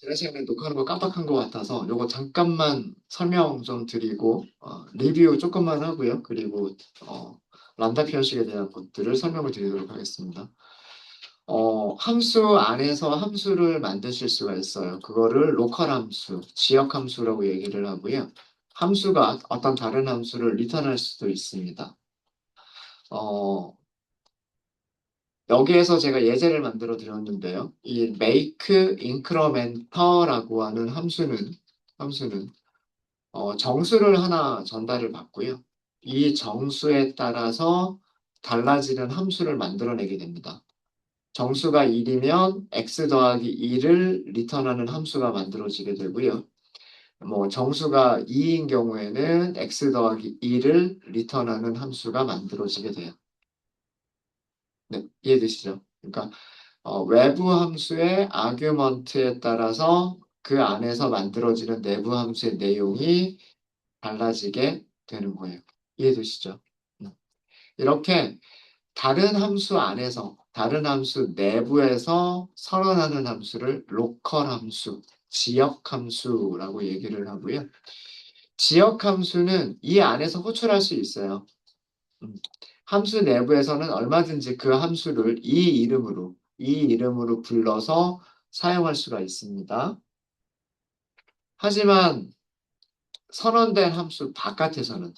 지난 시간에 녹화하는 거 깜빡한 것 같아서 요거 잠깐만 설명 좀 드리고 리뷰 조금만 하고요. 그리고 람다 표현식에 대한 것들을 설명을 드리도록 하겠습니다. 함수 안에서 함수를 만드실 수가 있어요. 그거를 로컬 함수, 지역 함수라고 얘기를 하고요. 함수가 어떤 다른 함수를 리턴할 수도 있습니다. 어, 여기에서 제가 예제를 만들어 드렸는데요. 이 make incremental라고 하는 함수는 정수를 하나 전달을 받고요. 이 정수에 따라서 달라지는 함수를 만들어내게 됩니다. 정수가 1이면 x 더하기 2를 리턴하는 함수가 만들어지게 되고요. 뭐 정수가 2인 경우에는 x 더하기 2를 리턴하는 함수가 만들어지게 돼요. 네, 이해되시죠? 그러니까 외부 함수의 아규먼트에 따라서 그 안에서 만들어지는 내부 함수의 내용이 달라지게 되는 거예요. 이해되시죠? 음. 이렇게 다른 함수 안에서, 다른 함수 내부에서 선언하는 함수를 로컬 함수, 지역 함수라고 얘기를 하고요. 지역 함수는 이 안에서 호출할 수 있어요. 음. 함수 내부에서는 얼마든지 그 함수를 이 이름으로 불러서 사용할 수가 있습니다. 하지만 선언된 함수 바깥에서는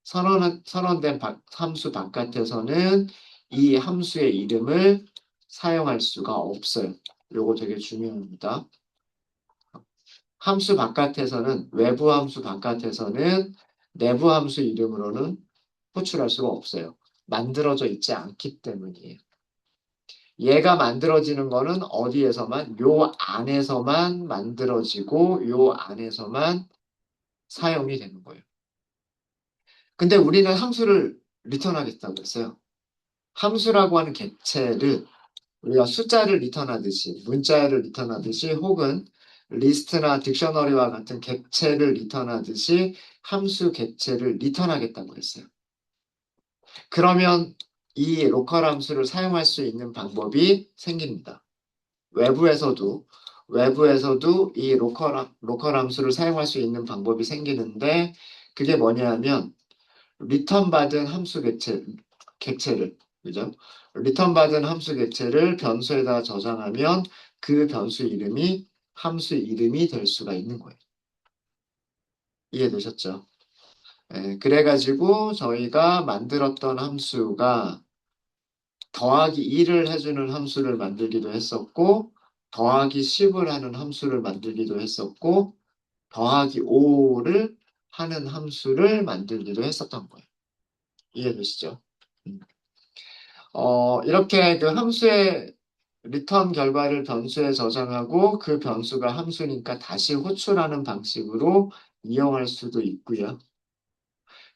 선언된 함수 바깥에서는 이 함수의 이름을 사용할 수가 없어요. 요거 되게 중요합니다. 외부 함수 바깥에서는 내부 함수 이름으로는 호출할 수가 없어요. 만들어져 있지 않기 때문이에요. 얘가 만들어지는 거는 어디에서만, 요 안에서만 만들어지고, 요 안에서만 사용이 되는 거예요. 근데 우리는 함수를 리턴하겠다고 했어요. 함수라고 하는 객체를 우리가 숫자를 리턴하듯이, 문자를 리턴하듯이, 혹은 리스트나 딕셔너리와 같은 객체를 리턴하듯이 함수 객체를 리턴하겠다고 했어요. 그러면 이 로컬 함수를 사용할 수 있는 방법이 생깁니다. 외부에서도 이 로컬 함수를 사용할 수 있는 방법이 생기는데 그게 뭐냐면 리턴 받은 함수 객체를 그죠? 리턴 받은 함수 객체를 변수에다 저장하면 그 변수 이름이 함수 이름이 될 수가 있는 거예요. 이해되셨죠? 예, 그래가지고 저희가 만들었던 함수가 더하기 2를 해주는 함수를 만들기도 했었고, 더하기 10을 하는 함수를 만들기도 했었고, 더하기 5를 하는 함수를 만들기도 했었던 거예요. 이해되시죠? 음. 이렇게 그 함수의 리턴 결과를 변수에 저장하고 그 변수가 함수니까 다시 호출하는 방식으로 이용할 수도 있고요.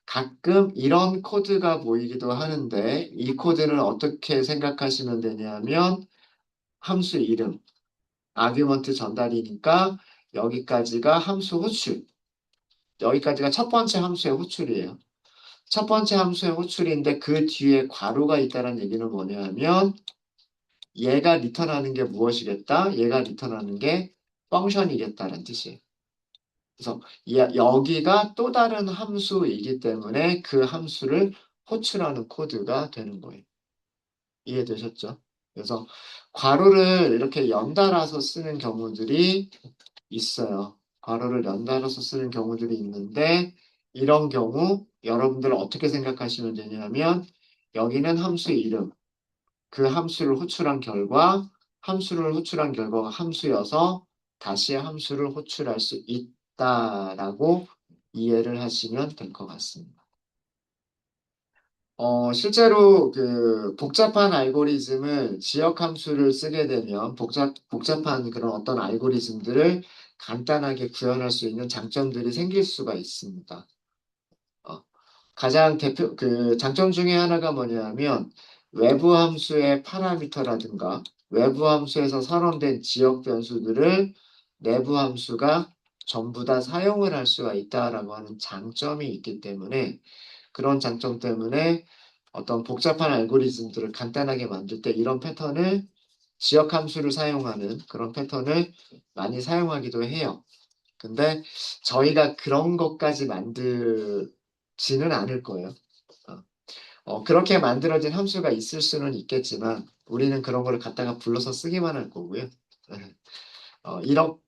가끔 이런 코드가 보이기도 하는데 이 코드는 어떻게 생각하시면 되냐면 함수 이름, 아규먼트 전달이니까 여기까지가 함수 호출. 여기까지가 첫 번째 함수의 호출이에요. 첫 번째 함수의 호출인데 그 뒤에 괄호가 있다는 얘기는 뭐냐면 얘가 리턴하는 게 무엇이겠다? 얘가 리턴하는 게 펑션이겠다는 뜻이에요. 그래서 여기가 또 다른 함수이기 때문에 그 함수를 호출하는 코드가 되는 거예요. 이해되셨죠? 그래서 괄호를 이렇게 연달아서 쓰는 경우들이 있어요. 괄호를 연달아서 쓰는 경우들이 있는데 이런 경우 여러분들 어떻게 생각하시면 되냐면 여기는 함수 이름, 그 함수를 호출한 결과가 함수여서 다시 함수를 호출할 수 있다라고 이해를 하시면 될 것 같습니다. 실제로 그 복잡한 알고리즘을 지역 함수를 쓰게 되면 복잡한 그런 어떤 알고리즘들을 간단하게 구현할 수 있는 장점들이 생길 수가 있습니다. 어, 가장 그 장점 중에 하나가 뭐냐면 외부 함수의 파라미터라든가 외부 함수에서 선언된 지역 변수들을 내부 함수가 전부 다 사용을 할 수가 있다라고 하는 장점이 있기 때문에 그런 장점 때문에 어떤 복잡한 알고리즘들을 간단하게 만들 때 이런 패턴을 지역 함수를 사용하는 그런 패턴을 많이 사용하기도 해요. 근데 저희가 그런 것까지 만들지는 않을 거예요. 어, 그렇게 만들어진 함수가 있을 수는 있겠지만 우리는 그런 걸 갖다가 불러서 쓰기만 할 거고요.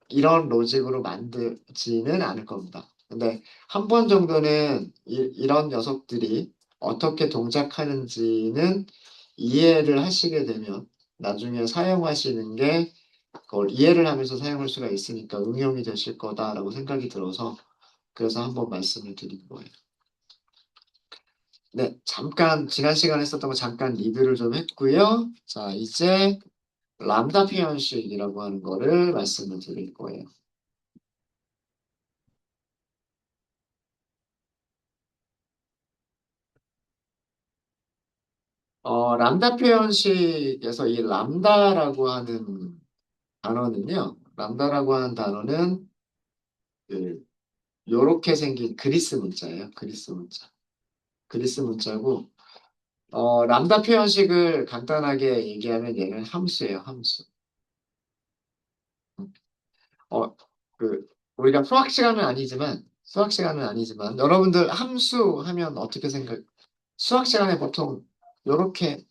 이런 로직으로 만들지는 않을 겁니다. 근데 한 번 정도는 이런 녀석들이 어떻게 동작하는지는 이해를 하시게 되면 나중에 사용하시는 게 그걸 이해를 하면서 사용할 수가 있으니까 응용이 되실 거다라고 생각이 들어서 그래서 한번 말씀을 드린 거예요. 네, 잠깐 지난 시간에 했었던 거 잠깐 리뷰를 좀 했고요. 자, 이제 람다 표현식이라고 하는 거를 말씀을 드릴 거예요. 람다 표현식에서 이 람다라고 하는 단어는요. 람다라고 하는 단어는 그 요렇게 생긴 그리스 문자예요. 그리스 문자. 그리스 문자고 람다 표현식을 간단하게 얘기하면 얘는 함수예요. 함수. 어, 우리가 수학 시간은 아니지만 여러분들 함수 하면 어떻게 생각? 수학 시간에 보통 요렇게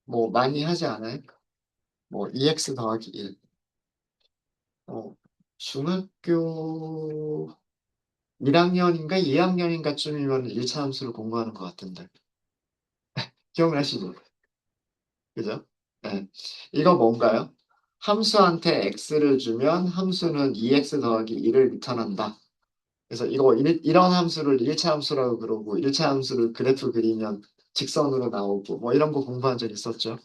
뭐 많이 하지 않아요? 뭐 2x 더하기 1. 중학교 1학년인가 2학년인가쯤이면 1차 함수를 공부하는 것 같은데. 기억나시죠? 그죠? 네. 이거 뭔가요? 함수한테 x를 주면 함수는 2x 더하기 1을 나타난다. 그래서 이런 함수를 1차 함수라고 그러고 1차 함수를 그래프 그리면 직선으로 나오고 뭐 이런 거 공부한 적 있었죠?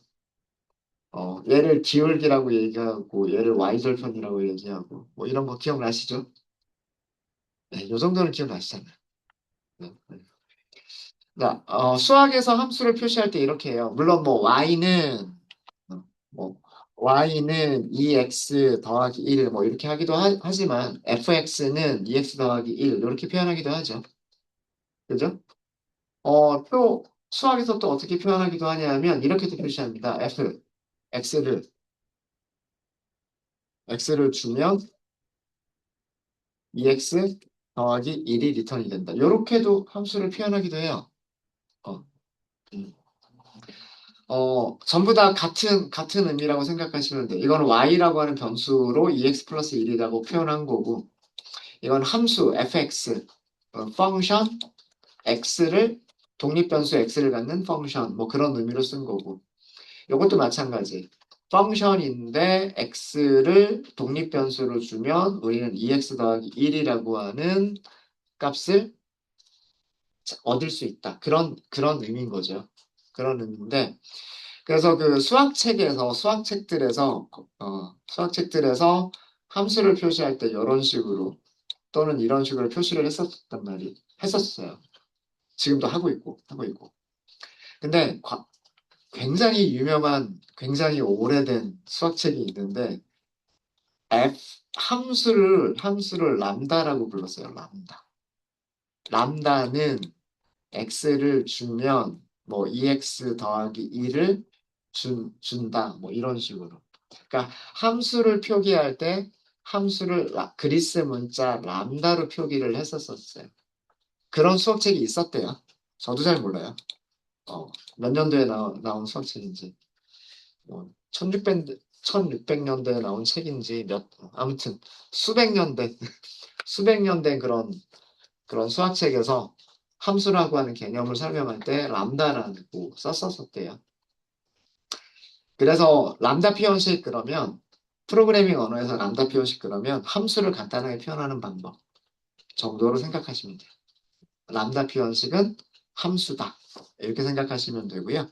얘를 기울기라고 얘기하고 얘를 y절편이라고 얘기하고 뭐 이런 거 기억나시죠? 네, 요 정도는 기억나시잖아요. 네, 네. 자, 수학에서 함수를 표시할 때 이렇게 해요. 물론 뭐 어, 뭐 y는 2x 더하기 1 뭐 이렇게 하기도 하지만 fx는 2x 더하기 1 이렇게 표현하기도 하죠. 그죠? 또 수학에서 또 어떻게 표현하기도 하냐면 이렇게도 표시합니다. x를 x를 주면 2x 더하기 1이 리턴이 된다. 이렇게도 함수를 표현하기도 해요. 어, 음. 전부 다 같은 의미라고 생각하시면 돼요. 이건 y라고 하는 변수로 2x 플러스 1이라고 표현한 거고, 이건 함수 fx, 펑션 x를, 독립변수 x를 갖는 펑션, 뭐 그런 의미로 쓴 거고, 이것도 마찬가지. 펑션인데 x를 독립변수로 주면 우리는 2x 더하기 1이라고 하는 값을 얻을 수 있다. 그런 의미인 거죠. 그런 의미인데, 그래서 그 수학책들에서 함수를 표시할 때 이런 식으로 또는 이런 식으로 표시를 했었어요. 지금도 하고 있고. 근데 굉장히 유명한, 굉장히 오래된 수학책이 있는데 F 함수를 람다라고 불렀어요. 람다. 람다는 x를 주면 뭐 2x 더하기 1을 준다. 뭐 이런 식으로. 그러니까 함수를 표기할 때 함수를 그리스 문자 람다로 표기를 했었어요. 그런 수학책이 있었대요. 저도 잘 몰라요. 어, 몇 년도에 나온 수학책인지. 뭐 1600년대에 나온 책인지 아무튼 수백 년대 수백 년 된 그런 수학책에서 함수라고 하는 개념을 설명할 때 람다라고 썼었대요. 그래서 람다 표현식 그러면 프로그래밍 언어에서 람다 표현식 그러면 함수를 간단하게 표현하는 방법 정도로 생각하시면 돼요. 람다 표현식은 함수다. 이렇게 생각하시면 되고요.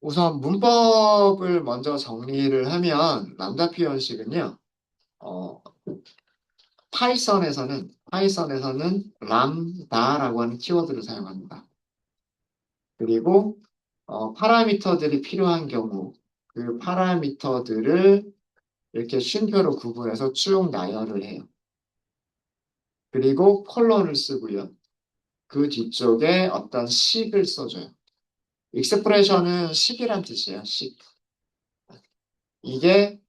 우선 문법을 먼저 정리를 하면 람다 표현식은요. 어, 파이썬에서는 람다라고 하는 키워드를 사용합니다. 그리고 파라미터들이 필요한 경우 그 파라미터들을 이렇게 쉼표로 구분해서 쭉 나열을 해요. 그리고 콜론을 쓰고요. 그 뒤쪽에 어떤 식을 써줘요. 익스프레션은 식이란 뜻이에요. 식. 이게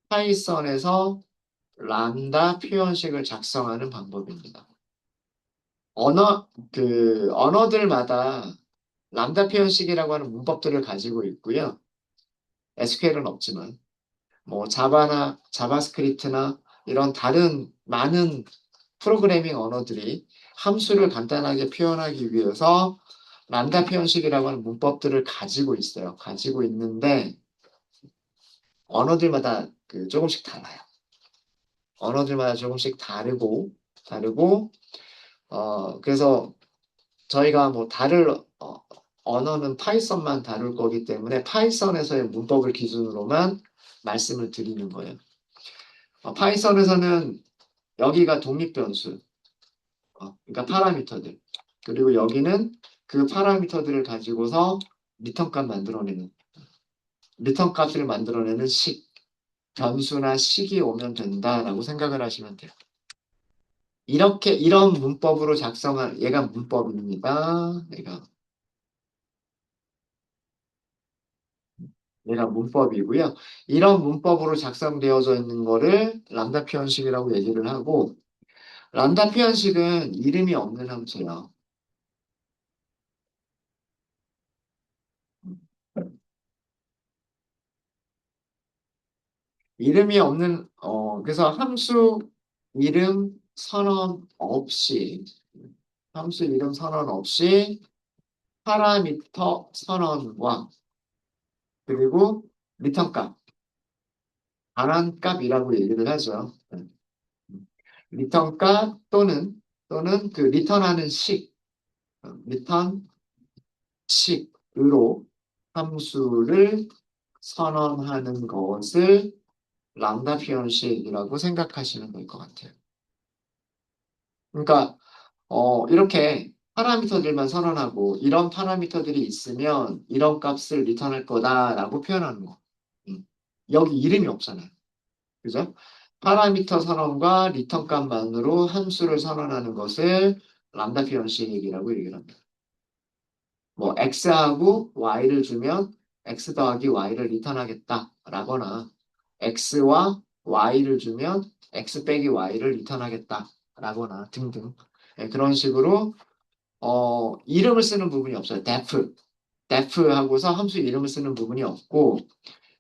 파이썬에서 람다 표현식을 작성하는 방법입니다. 언어들마다 람다 표현식이라고 하는 문법들을 가지고 있고요. SQL은 없지만, 뭐, 자바나 자바스크립트나 이런 다른 많은 프로그래밍 언어들이 함수를 간단하게 표현하기 위해서 람다 표현식이라고 하는 문법들을 가지고 있어요. 가지고 있는데, 언어들마다 조금씩 달라요. 언어들마다 조금씩 다르고, 그래서 저희가 뭐 언어는 파이썬만 다룰 거기 때문에 파이썬에서의 문법을 기준으로만 말씀을 드리는 거예요. 파이썬에서는 여기가 독립변수, 그러니까 파라미터들. 그리고 여기는 그 파라미터들을 가지고서 리턴 값을 만들어내는 변수나 식이 오면 된다라고 생각을 하시면 돼요. 이런 문법으로 작성한 얘가 문법입니다. 얘가 문법이고요. 이런 문법으로 작성되어져 있는 거를 람다 표현식이라고 얘기를 하고, 람다 표현식은 이름이 없는 함수예요. 그래서 이름 선언 없이, 함수 이름 선언 없이 파라미터 선언과 그리고 리턴 값, 반환 값이라고 얘기를 하죠. 리턴 값 또는 그 리턴하는 리턴 식으로 함수를 선언하는 것을 람다 표현식이라고 생각하시면 될 것 같아요. 그러니까 이렇게 파라미터들만 선언하고 이런 파라미터들이 있으면 이런 값을 리턴할 거다라고 표현하는 거. 음. 여기 이름이 없잖아요. 그죠? 파라미터 선언과 리턴 값만으로 함수를 선언하는 것을 람다 표현식이라고 얘기를 합니다. 뭐 x하고 y를 주면 x 더하기 y를 리턴하겠다라거나 x와 y를 주면 x 빼기 y를 리턴하겠다라거나 등등. 네, 그런 식으로 이름을 쓰는 부분이 없어요. def 하고서 함수 이름을 쓰는 부분이 없고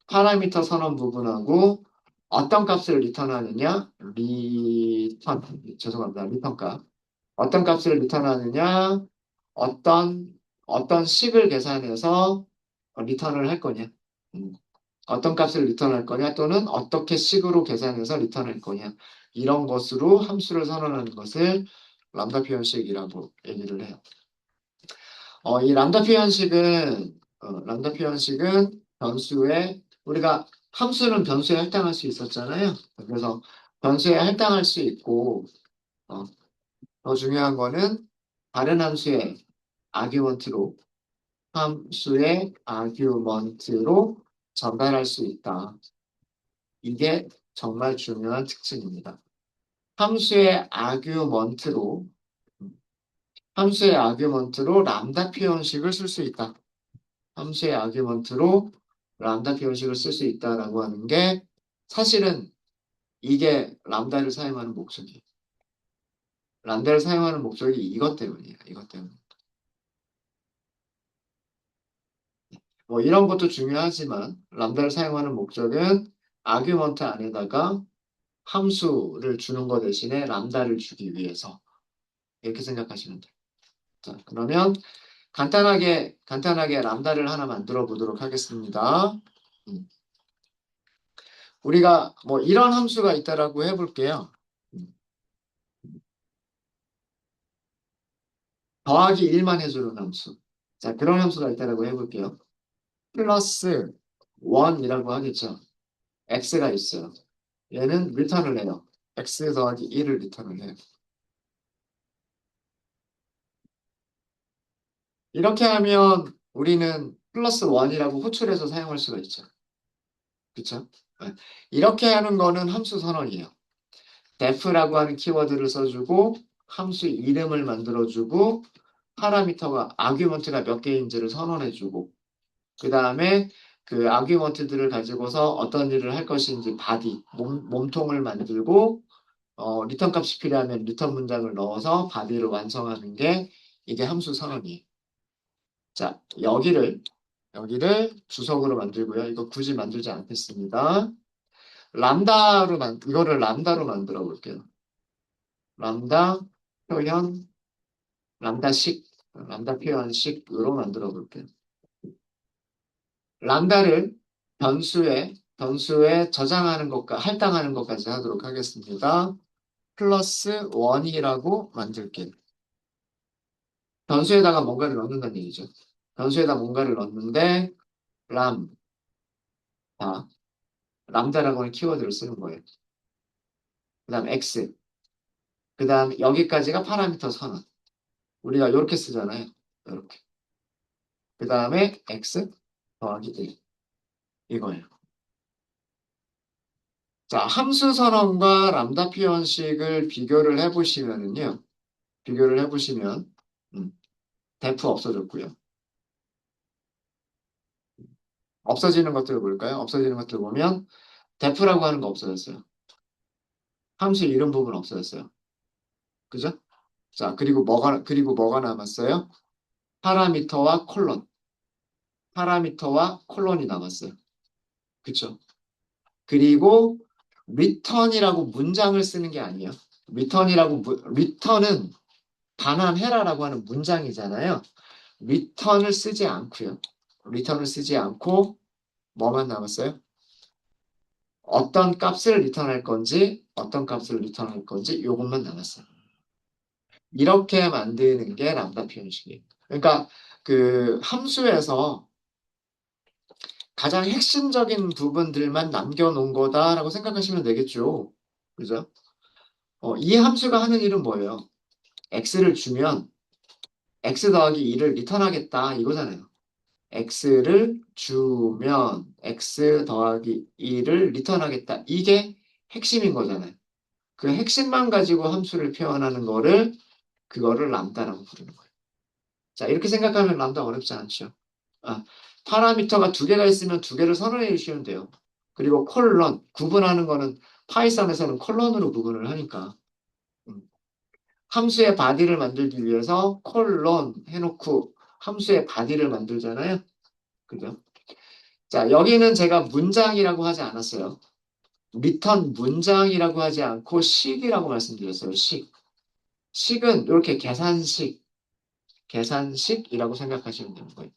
파라미터 선언 부분하고 어떤 값을 리턴하느냐 죄송합니다. 리턴 값 어떤 값을 리턴하느냐 어떤 식을 계산해서 리턴을 할 거냐. 음, 어떤 값을 리턴할 거냐 또는 어떻게 식으로 계산해서 리턴할 거냐. 이런 것으로 함수를 선언하는 것을 람다 표현식이라고 얘기를 해요. 이 람다 표현식은 우리가 함수는 변수에 할당할 수 있었잖아요. 그래서 변수에 할당할 수 있고, 어, 더 중요한 거는 다른 아규먼트로, 함수의 아규먼트로 전달할 수 있다. 이게 정말 중요한 특징입니다. 함수의 아규먼트로, 함수의 아규먼트로 람다 표현식을 쓸 수 있다. 함수의 아규먼트로 람다 표현식을 쓸 수 있다라고 하는 게 사실은 이게 람다를 사용하는 목적이에요. 람다를 사용하는 목적이 이것 때문이에요. 이것 때문에. 뭐 이런 것도 중요하지만 람다를 사용하는 목적은 아규먼트 안에다가 함수를 주는 것 대신에 람다를 주기 위해서 이렇게 생각하시면 돼요. 자, 그러면 간단하게 람다를 하나 만들어 보도록 하겠습니다. 음. 우리가 뭐 이런 함수가 있다라고 해볼게요. 음. 더하기 1만 해주는 함수. 자, 그런 함수가 있다라고 해볼게요. 플러스 1이라고 하겠죠. x가 있어요. 얘는 리턴을 해요. x 더하기 1을 리턴을 해요. 이렇게 하면 우리는 플러스 1이라고 호출해서 사용할 수가 있죠. 그쵸? 네. 이렇게 하는 거는 함수 선언이에요. def라고 하는 키워드를 써주고 함수 이름을 만들어주고 파라미터가 아규먼트가 몇 개인지를 선언해주고 그 다음에 그 아규먼트들을 가지고서 어떤 일을 할 것인지 바디, 몸통을 만들고 리턴 값이 필요하면 리턴 문장을 넣어서 바디를 완성하는 게 이게 함수 선언이에요. 자, 여기를 주석으로 만들고요. 이거 굳이 만들지 않겠습니다. 이거를 람다로 만들어 볼게요. 람다 표현, 람다식, 람다 표현식으로 만들어 볼게요. 람다를 변수에 저장하는 것과 할당하는 것까지 하도록 하겠습니다. 플러스 1이라고 만들게요. 변수에다가 뭔가를 넣는다는 얘기죠. 변수에다 뭔가를 넣는데 람다, 람다라고 하는 키워드를 쓰는 거예요. 그 다음 x, 그 다음 여기까지가 파라미터 선언. 우리가 이렇게 쓰잖아요. 이렇게. 그 다음에 x 더하기 1 이거예요. 자, 함수 선언과 람다 표현식을 비교를 해보시면 def 없어졌고요. 없어지는 것들 볼까요? 없어지는 것들 보면 def라고 하는 거 없어졌어요. 함수 이름 부분 없어졌어요. 그죠? 자, 그리고 뭐가 남았어요? 파라미터와 콜론. 파라미터와 콜론이 남았어요. 그쵸? 그리고 return이라고 문장을 쓰는 게 아니에요. return은 반환해라라고 하는 문장이잖아요. return을 쓰지 않고요. return을 쓰지 않고 뭐만 남았어요? 어떤 값을 리턴할 건지, 어떤 값을 리턴할 건지 요것만 남았어요. 이렇게 만드는 게 람다 표현식이에요. 그러니까 그 함수에서 가장 핵심적인 부분들만 남겨놓은 거다라고 생각하시면 되겠죠. 그죠? 이 함수가 하는 일은 뭐예요? x를 주면 x 더하기 2를 리턴하겠다 이거잖아요. x를 주면 x 더하기 2를 리턴하겠다. 이게 핵심인 거잖아요. 그 핵심만 가지고 함수를 표현하는 그거를 람다라고 부르는 거예요. 자, 이렇게 생각하면 람다 어렵지 않죠. 아, 파라미터가 두 개가 있으면 두 개를 선언해 주시면 돼요. 그리고 콜런, 구분하는 거는 파이썬에서는 콜런으로 구분을 하니까. 음. 함수의 바디를 만들기 위해서 콜론 해놓고 함수의 바디를 만들잖아요. 그죠? 자, 여기는 제가 문장이라고 하지 않았어요. 리턴 문장이라고 하지 않고 식이라고 말씀드렸어요. 식. 식은 이렇게 계산식이라고 생각하시면 되는 거예요.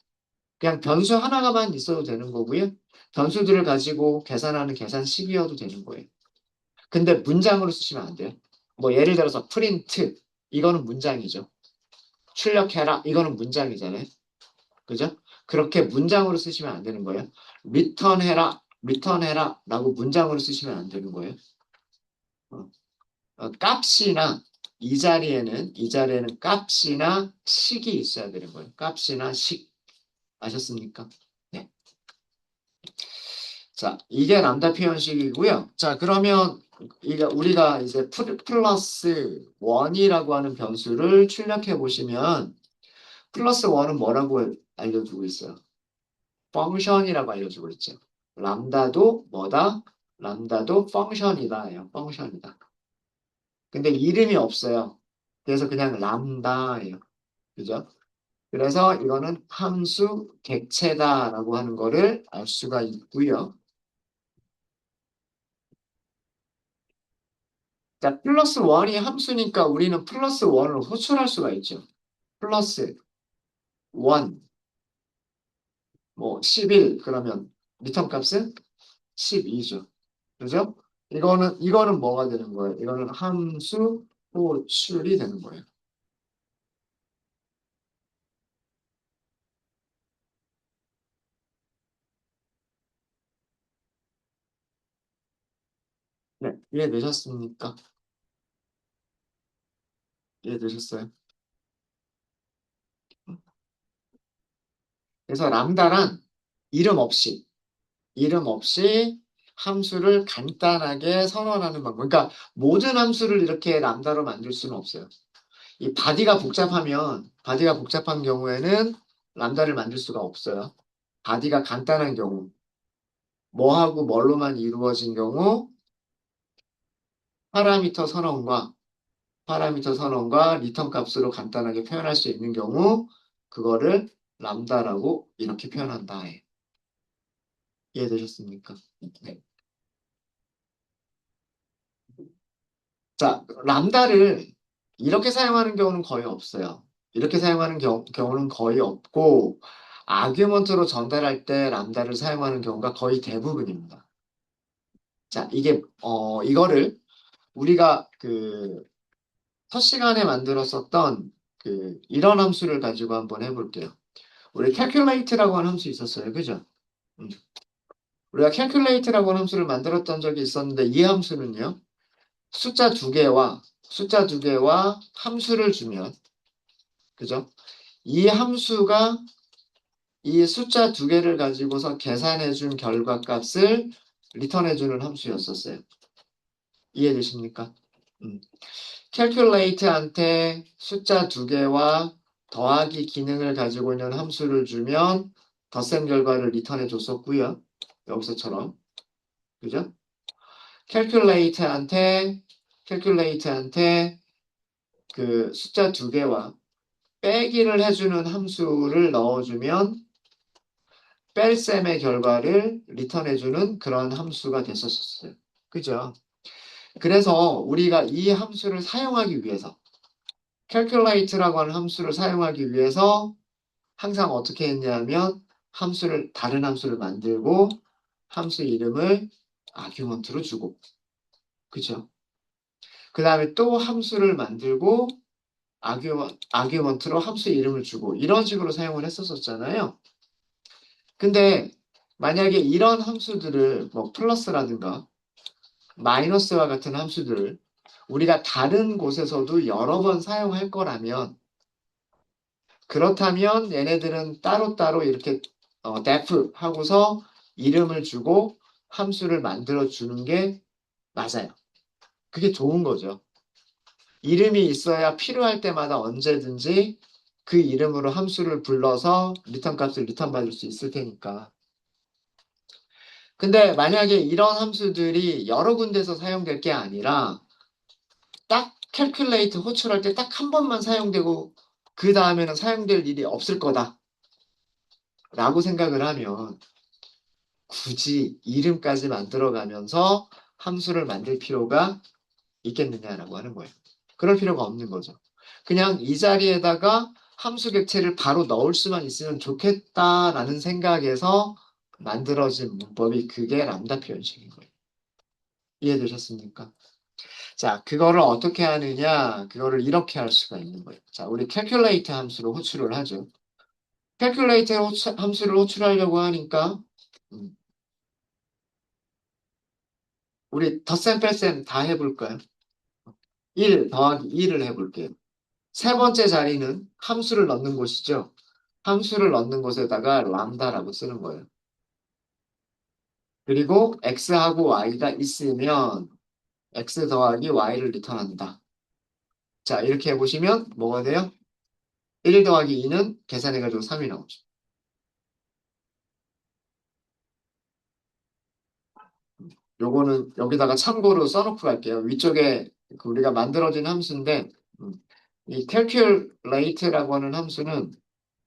그냥 변수 하나가만 있어도 되는 거고요. 변수들을 가지고 계산하는 계산식이어도 되는 거예요. 근데 문장으로 쓰시면 안 돼요. 뭐 예를 들어서 프린트 이거는 문장이죠. 출력해라 이거는 문장이잖아요. 그죠? 그렇게 문장으로 쓰시면 안 되는 거예요. 리턴해라 라고 문장으로 쓰시면 안 되는 거예요. 어, 값이나 이 자리에는 값이나 식이 있어야 되는 거예요. 값이나 식 아셨습니까? 네. 자, 이게 람다 표현식이고요. 자, 그러면 우리가 이제 플러스 1이라고 하는 변수를 출력해 보시면 플러스 1은 뭐라고 알려주고 있어요? 펑션이라고 알려주고 있죠. 람다도 뭐다? 람다도 펑션이다예요. 펑션이다. 근데 이름이 없어요. 그래서 그냥 람다예요. 그죠? 그래서 이거는 함수 객체다라고 하는 거를 알 수가 있고요. 자, 플러스 1이 함수니까 우리는 플러스 1을 호출할 수가 있죠. 플러스 1, 뭐 11, 그러면 리턴 값은 12죠. 그죠? 이거는 뭐가 되는 거예요? 이거는 함수 호출이 되는 거예요. 네, 이해되셨습니까? 이해되셨어요? 그래서 람다란 이름 없이, 이름 없이 함수를 간단하게 선언하는 방법. 그러니까 모든 함수를 이렇게 람다로 만들 수는 없어요. 이 바디가 복잡한 경우에는 람다를 만들 수가 없어요. 바디가 간단한 경우, 뭐하고 뭘로만 이루어진 경우, 파라미터 선언과 리턴 값으로 간단하게 표현할 수 있는 경우, 그거를 람다라고 이렇게 표현한다. 이해되셨습니까? 네. 자, 람다를 이렇게 사용하는 경우는 거의 없어요. 이렇게 사용하는 경우는 거의 없고, 아규먼트로 전달할 때 람다를 사용하는 경우가 거의 대부분입니다. 자, 이거를 우리가 첫 시간에 만들었었던 이런 함수를 가지고 한번 해볼게요. 우리 calculate라고 하는 함수 있었어요. 그죠? 음. 우리가 calculate라고 하는 함수를 만들었던 적이 있었는데, 이 함수는요, 숫자 두 개와 함수를 주면, 그죠? 이 함수가 이 숫자 두 개를 가지고서 계산해준 결과값을 리턴해주는 함수였었어요. 이해되십니까? 음. calculate한테 숫자 두 개와 더하기 기능을 가지고 있는 함수를 주면 더 센 결과를 리턴해 줬었고요. 여기서처럼. 그죠? calculate한테 숫자 두 개와 빼기를 해주는 함수를 넣어주면 뺄셈의 결과를 리턴해주는 그런 함수가 됐었어요. 그죠? 그래서 우리가 이 함수를 사용하기 위해서 calculate라고 하는 함수를 사용하기 위해서 항상 어떻게 했냐면 다른 함수를 만들고 함수 이름을 아규먼트로 주고 그죠? 그 다음에 또 함수를 만들고 아규먼트로 함수 이름을 주고 이런 식으로 사용을 했었잖아요. 근데 만약에 이런 함수들을 뭐 플러스라든가 마이너스와 같은 함수들을 우리가 다른 곳에서도 여러 번 사용할 거라면 그렇다면 얘네들은 따로따로 이렇게 def 하고서 이름을 주고 함수를 만들어 주는 게 맞아요. 그게 좋은 거죠. 이름이 있어야 필요할 때마다 언제든지 그 이름으로 함수를 불러서 리턴 값을 리턴 받을 수 있을 테니까. 근데 만약에 이런 함수들이 여러 군데서 사용될 게 아니라 딱 calculate 호출할 때 딱 한 번만 사용되고 그 다음에는 사용될 일이 없을 거다 라고 생각을 하면 굳이 이름까지 만들어가면서 함수를 만들 필요가 있겠느냐라고 하는 거예요. 그럴 필요가 없는 거죠. 그냥 이 자리에다가 함수 객체를 바로 넣을 수만 있으면 좋겠다라는 생각에서 만들어진 문법이 그게 람다 표현식인 거예요. 이해되셨습니까? 자, 그거를 어떻게 하느냐? 그거를 이렇게 할 수가 있는 거예요. 자, 우리 calculate 함수로 호출을 하죠. calculate 함수를 호출하려고 하니까 음, 우리 덧셈 뺄셈 다 해볼까요? 1 더하기 2를 해볼게요. 세 번째 자리는 함수를 넣는 곳이죠. 함수를 넣는 곳에다가 람다라고 쓰는 거예요. 그리고 x하고 y가 있으면 x 더하기 y를 리턴한다. 자, 이렇게 해보시면 뭐가 돼요? 1 더하기 2는 계산해가지고 3이 나오죠. 요거는 여기다가 참고로 써놓고 갈게요. 위쪽에 우리가 만들어진 함수인데 음, 이 calculate라고 하는 함수는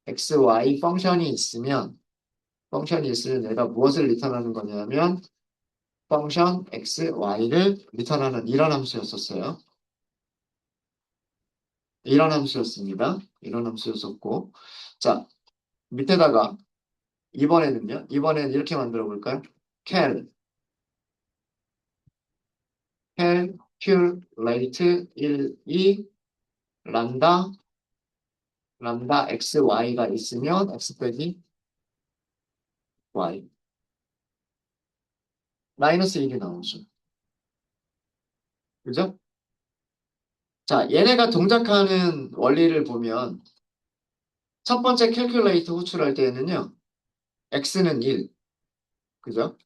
x, y 펑션이 있으면 얘가 무엇을 리턴하는 거냐면 펑션 x, y를 리턴하는 이런 함수였었어요. 이런 함수였습니다. 이런 함수였었고 자 밑에다가 이번에는 이렇게 만들어 볼까요? cal, calculate 1, 2 람다 x, y가 있으면 x 빼기 y 마이너스 1이 나오죠. 그죠? 자, 얘네가 동작하는 원리를 보면 첫 번째 calculate 호출할 때에는요. x는 1, 그죠?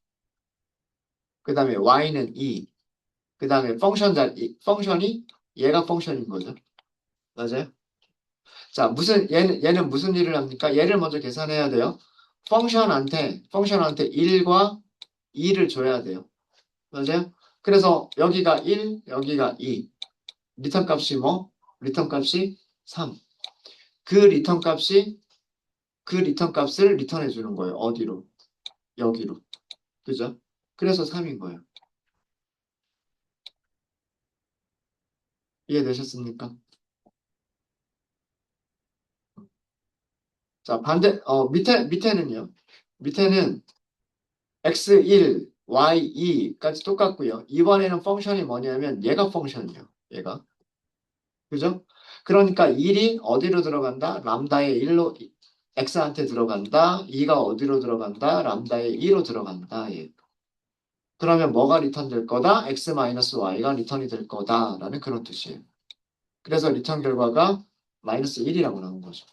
그 다음에 y는 2, 그 다음에 펑션이 얘가 펑션인 거죠. 맞아요? 자, 얘는 무슨 일을 합니까? 얘를 먼저 계산해야 돼요. 펑션한테 1과 2를 줘야 돼요. 맞아요? 그래서 여기가 1, 여기가 2. 리턴 값이 뭐? 리턴 값이 3. 그 리턴 값이 그 리턴 값을 리턴해 주는 거예요. 어디로? 여기로. 그죠? 그래서 3인 거예요. 이해되셨습니까? 자, 밑에는요. 밑에는 x1, y2까지 똑같고요. 이번에는 펑션이 뭐냐면 얘가 펑션이에요. 얘가. 그죠? 그러니까 1이 어디로 들어간다? 람다의 1로 x한테 들어간다. 2가 어디로 들어간다? 람다의 2로 들어간다. 예. 그러면 뭐가 리턴 될 거다? x-y가 리턴이 될 거다라는 그런 뜻이에요. 그래서 리턴 결과가 마이너스 1이라고 나온 거죠.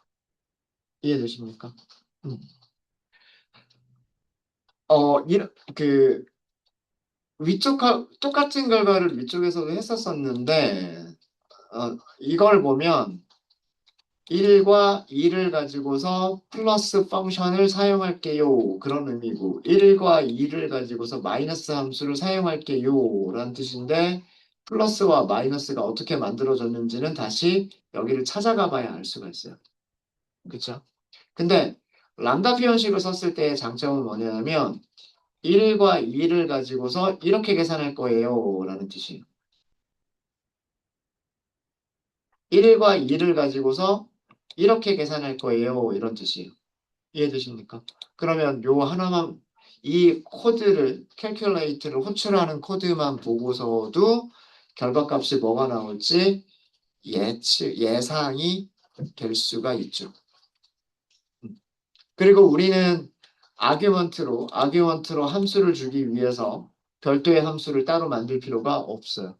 이해되십니까? 음. 그 똑같은 결과를 위쪽에서도 했었었는데 이걸 보면 1과 2를 가지고서 플러스 펑션을 사용할게요. 그런 의미고 1과 2를 가지고서 마이너스 함수를 사용할게요. 라는 뜻인데 플러스와 마이너스가 어떻게 만들어졌는지는 다시 여기를 찾아가 봐야 알 수가 있어요. 그쵸? 근데 람다 표현식을 썼을 때의 장점은 뭐냐면 1과 2를 가지고서 이렇게 계산할 거예요. 라는 뜻이에요. 1과 2를 가지고서 이렇게 계산할 거예요. 이런 뜻이에요. 이해되십니까? 그러면 요 하나만 이 코드를 캘큘레이트를 호출하는 코드만 보고서도 결과값이 뭐가 나올지 예상이 될 수가 있죠. 그리고 우리는 아규먼트로 함수를 주기 위해서 별도의 함수를 따로 만들 필요가 없어요.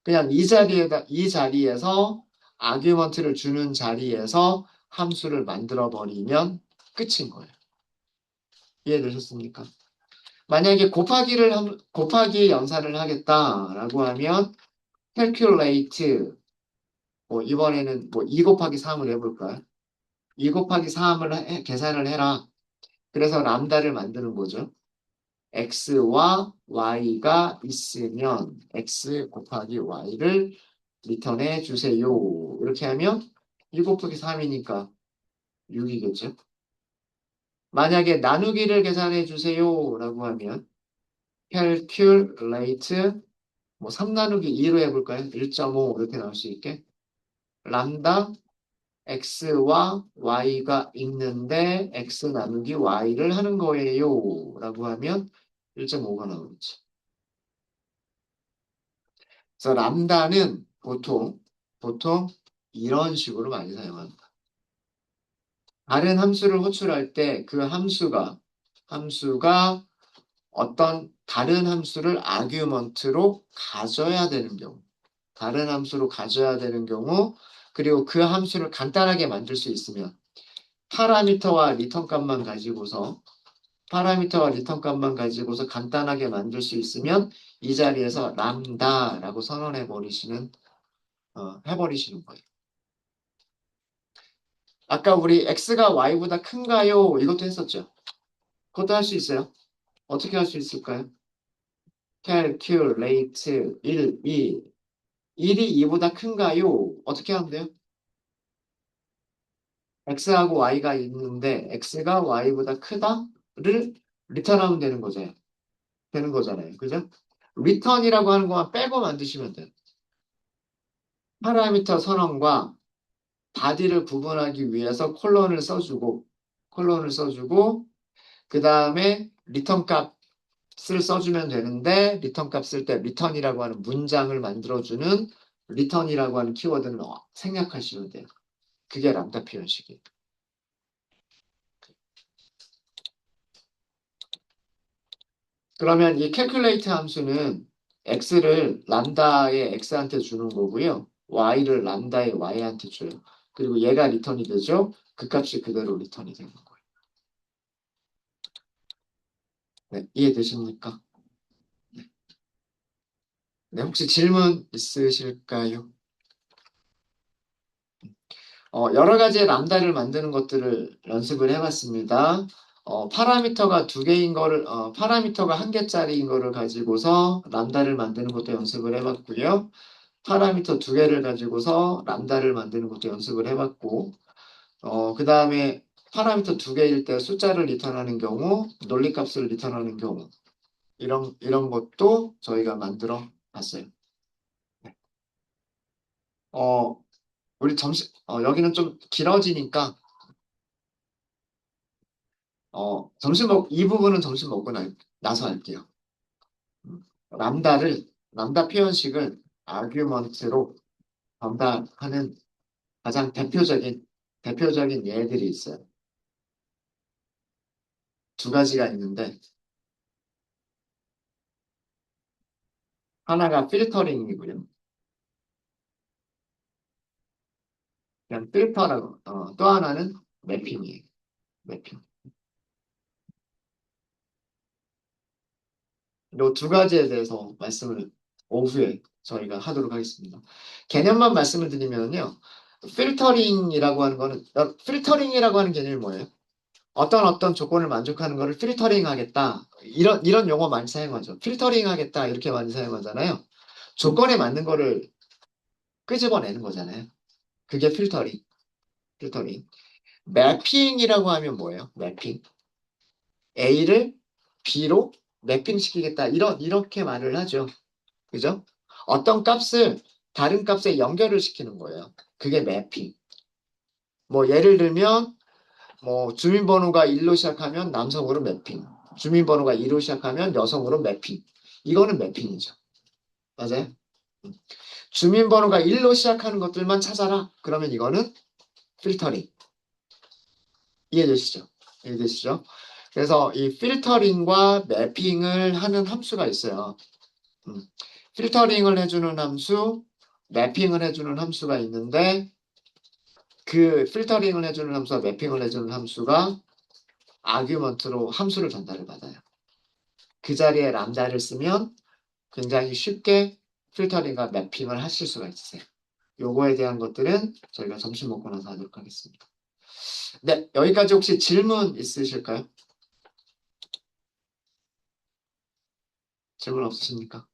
그냥 이 자리에서 아규먼트를 주는 자리에서 함수를 만들어 버리면 끝인 거예요. 이해되셨습니까? 만약에 곱하기 연산을 하겠다라고 하면 calculate 이번에는 뭐 2 곱하기 3을 해볼까요? 2 곱하기 3을 계산을 해라. 그래서 람다를 만드는 거죠. x와 y가 있으면 x 곱하기 y를 리턴해 주세요. 이렇게 하면 2 곱하기 3이니까 6이겠죠. 만약에 나누기를 계산해 주세요. 라고 하면 calculate 뭐 3 나누기 2로 해볼까요? 1.5 이렇게 나올 수 있게. 람다 x와 y가 있는데 x 나누기 y를 하는 거예요. 라고 하면 1.5가 나오겠지. 그래서 람다는 보통 이런 식으로 많이 사용합니다. 다른 함수를 호출할 때 그 함수가 어떤 다른 함수를 아규먼트로 가져야 되는 경우, 다른 함수로 가져야 되는 경우, 그리고 그 함수를 간단하게 만들 수 있으면 파라미터와 리턴 값만 가지고서 간단하게 만들 수 있으면 이 자리에서 람다라고 선언해 버리시는 해버리시는 거예요. 아까 우리 x가 y보다 큰가요? 이것도 했었죠. 그것도 할 수 있어요. 어떻게 할 수 있을까요? calculate 1, 2. 1이 2보다 큰가요? 어떻게 하면 돼요? x하고 y가 있는데 x가 y보다 크다를 리턴하면 되는 거잖아요. 그죠? 리턴이라고 하는 것만 빼고 만드시면 돼요. 파라미터 선언과 바디를 구분하기 위해서 콜론을 써주고 그 다음에 리턴 값을 써주면 되는데 리턴 값 쓸 때 리턴이라고 하는 문장을 만들어주는 리턴이라고 하는 키워드는 생략하시면 돼요. 그게 람다 표현식이에요. 그러면 이 calculate 함수는 x를 람다의 x한테 주는 거고요. y를 람다의 y한테 줘요. 그리고 얘가 리턴이 되죠. 그 값이 그대로 리턴이 되는 거예요. 네, 이해되십니까? 네, 혹시 질문 있으실까요? 여러 가지의 람다를 만드는 것들을 연습을 해봤습니다. 파라미터가 두 개인 거를, 파라미터가 한 개짜리인 거를 가지고서 람다를 만드는 것도 연습을 해봤고요. 파라미터 두 개를 가지고서 람다를 만드는 것도 연습을 해봤고, 그 다음에 파라미터 두 개일 때 숫자를 리턴하는 경우, 논리값을 리턴하는 경우, 이런 것도 저희가 만들어 봤어요. 네. 어, 우리 여기는 좀 길어지니까, 이 부분은 점심 먹고 나서 할게요. 람다 표현식을 아규먼트로 전달하는 가장 대표적인 예들이 있어요. 두 가지가 있는데, 하나가 필터링이고요. 그냥 필터라고, 또 하나는 매핑이에요. 매핑. 이 두 가지에 대해서 말씀을 오후에 저희가 하도록 하겠습니다. 개념만 말씀을 드리면요. 필터링이라고 하는 개념이 뭐예요? 어떤 조건을 만족하는 거를 필터링 하겠다. 이런 용어 많이 사용하죠. 필터링 하겠다. 이렇게 많이 사용하잖아요. 조건에 맞는 거를 끄집어내는 거잖아요. 그게 필터링. 매핑이라고 하면 뭐예요? 매핑. A를 B로 매핑시키겠다. 이렇게 말을 하죠. 그죠? 어떤 값을 다른 값에 연결을 시키는 거예요. 그게 매핑. 뭐 예를 들면 뭐 주민번호가 1로 시작하면 남성으로 매핑. 주민번호가 2로 시작하면 여성으로 매핑. 이거는 매핑이죠. 맞아요? 주민번호가 1로 시작하는 것들만 찾아라. 그러면 이거는 필터링. 이해되시죠? 이해되시죠? 그래서 이 필터링과 매핑을 하는 함수가 있어요. 음. 필터링을 해주는 함수, 매핑을 해주는 함수가 있는데 그 필터링을 해주는 함수와 매핑을 해주는 함수가 아규먼트로 함수를 전달을 받아요. 그 자리에 람다를 쓰면 굉장히 쉽게 필터링과 매핑을 하실 수가 있으세요. 요거에 대한 것들은 저희가 점심 먹고 나서 하도록 하겠습니다. 네, 여기까지 혹시 질문 있으실까요? 질문 없으십니까?